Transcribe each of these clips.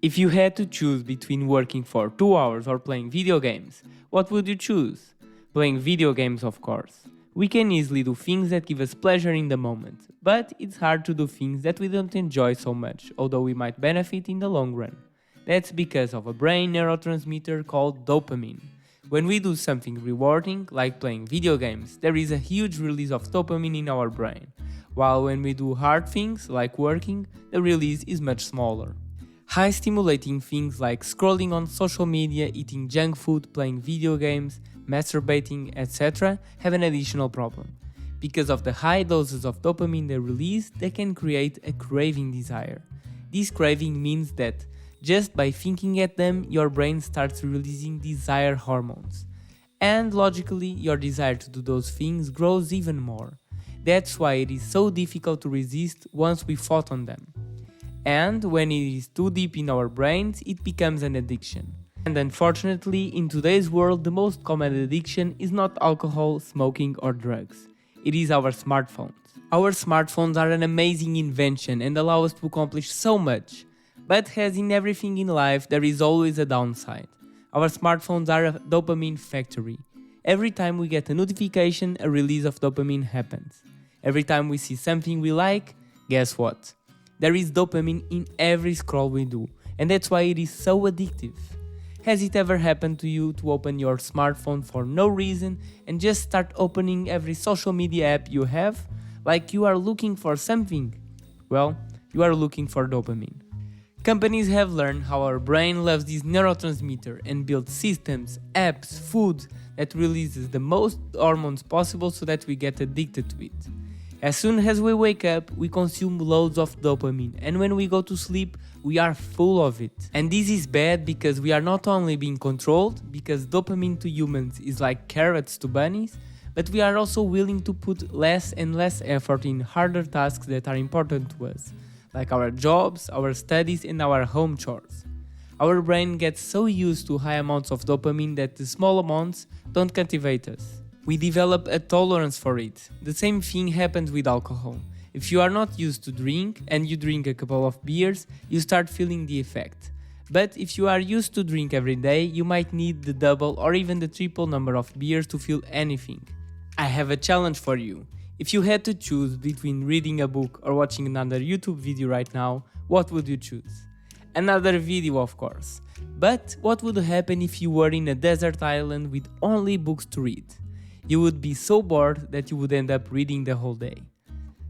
If you had to choose between working for 2 hours or playing video games, what would you choose? Playing video games, of course. We can easily do things that give us pleasure in the moment, but it's hard to do things that we don't enjoy so much, although we might benefit in the long run. That's because of a brain neurotransmitter called dopamine. When we do something rewarding, like playing video games, there is a huge release of dopamine in our brain, while when we do hard things, like working, the release is much smaller. High stimulating things like scrolling on social media, eating junk food, playing video games, masturbating, etc. have an additional problem. Because of the high doses of dopamine they release, they can create a craving desire. This craving means that just by thinking at them, your brain starts releasing desire hormones. And logically, your desire to do those things grows even more. That's why it is so difficult to resist once we fought on them. And when it is too deep in our brains, it becomes an addiction. And unfortunately, in today's world, the most common addiction is not alcohol, smoking or drugs. It is our smartphones. Our smartphones are an amazing invention and allow us to accomplish so much. But as in everything in life, there is always a downside. Our smartphones are a dopamine factory. Every time we get a notification, a release of dopamine happens. Every time we see something we like, guess what? There is dopamine in every scroll we do, and that's why it is so addictive. Has it ever happened to you to open your smartphone for no reason and just start opening every social media app you have? Like you are looking for something? Well, you are looking for dopamine. Companies have learned how our brain loves this neurotransmitter and build systems, apps, food that releases the most hormones possible so that we get addicted to it. As soon as we wake up, we consume loads of dopamine, and when we go to sleep, we are full of it. And this is bad because we are not only being controlled, because dopamine to humans is like carrots to bunnies, but we are also willing to put less and less effort in harder tasks that are important to us, like our jobs, our studies, and our home chores. Our brain gets so used to high amounts of dopamine that the small amounts don't captivate us. We develop a tolerance for it. The same thing happens with alcohol. If you are not used to drink and you drink a couple of beers, you start feeling the effect. But if you are used to drink every day, you might need the double or even the triple number of beers to feel anything. I have a challenge for you. If you had to choose between reading a book or watching another YouTube video right now, what would you choose? Another video, of course. But what would happen if you were in a desert island with only books to read? You would be so bored that you would end up reading the whole day.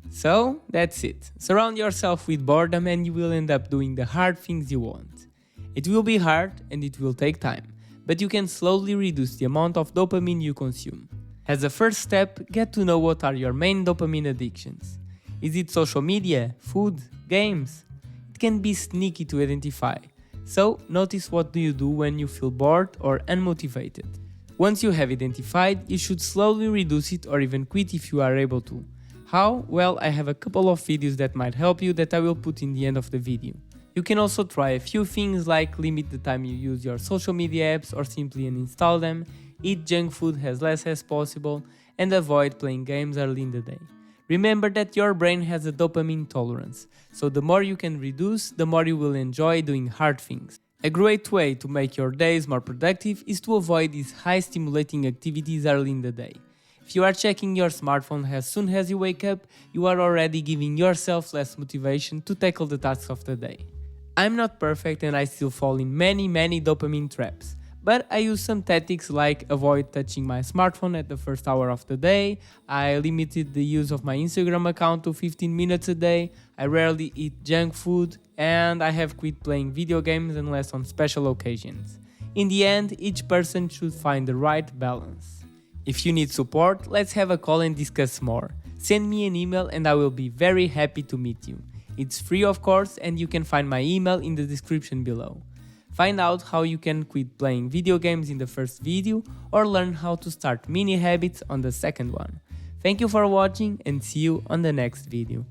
So, that's it. Surround yourself with boredom and you will end up doing the hard things you want. It will be hard and it will take time, but you can slowly reduce the amount of dopamine you consume. As a first step, get to know what are your main dopamine addictions. Is it social media, food, games? It can be sneaky to identify. So, notice what do you do when you feel bored or unmotivated. Once you have identified, you should slowly reduce it or even quit if you are able to. How? Well, I have a couple of videos that might help you that I will put in the end of the video. You can also try a few things like limit the time you use your social media apps or simply uninstall them, eat junk food as less as possible, and avoid playing games early in the day. Remember that your brain has a dopamine tolerance, so the more you can reduce, the more you will enjoy doing hard things. A great way to make your days more productive is to avoid these high stimulating activities early in the day. If you are checking your smartphone as soon as you wake up, you are already giving yourself less motivation to tackle the tasks of the day. I'm not perfect and I still fall in many dopamine traps. But I use some tactics like avoid touching my smartphone at the first hour of the day, I limited the use of my Instagram account to 15 minutes a day, I rarely eat junk food, and I have quit playing video games unless on special occasions. In the end, each person should find the right balance. If you need support, let's have a call and discuss more. Send me an email and I will be very happy to meet you. It's free of course, and you can find my email in the description below. Find out how you can quit playing video games in the first video or learn how to start mini habits on the second one. Thank you for watching and see you on the next video.